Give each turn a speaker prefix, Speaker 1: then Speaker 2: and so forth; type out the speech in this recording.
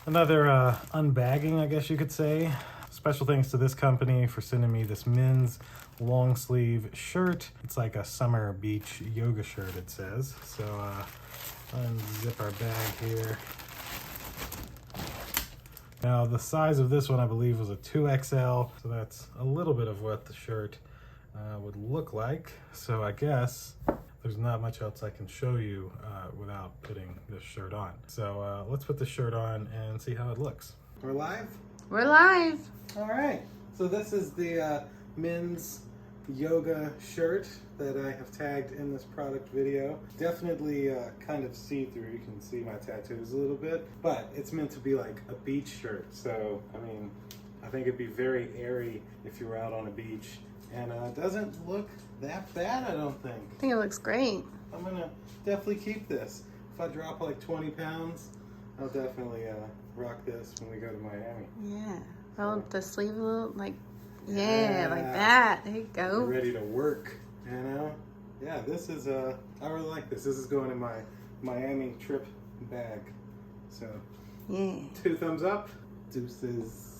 Speaker 1: Another unbagging, I guess you could say. Special thanks to this company for sending me this men's long sleeve shirt. It's like a summer beach yoga shirt, it says. So unzip our bag here. Now the size of this one I believe was a 2XL, so that's a little bit of what the shirt would look like. So I guess there's not much else I can show you without putting this shirt on. So let's put the shirt on and see how it looks. We're live?
Speaker 2: We're live.
Speaker 1: All right, so this is the men's yoga shirt that I have tagged in this product video. Definitely kind of see-through. You can see my tattoos a little bit, but it's meant to be like a beach shirt. So, I mean, I think it'd be very airy if you were out on a beach, and it doesn't look that bad, I don't think.
Speaker 2: I think it looks great.
Speaker 1: I'm gonna definitely keep this. If I drop like 20 pounds, I'll definitely rock this when we go to Miami.
Speaker 2: Yeah. Roll up the sleeve a little, like, yeah, like that. There you go.
Speaker 1: Ready to work, you know? Yeah, this is, I really like this. This is going in my Miami trip bag. So,
Speaker 2: yeah.
Speaker 1: 2 thumbs up. Deuces.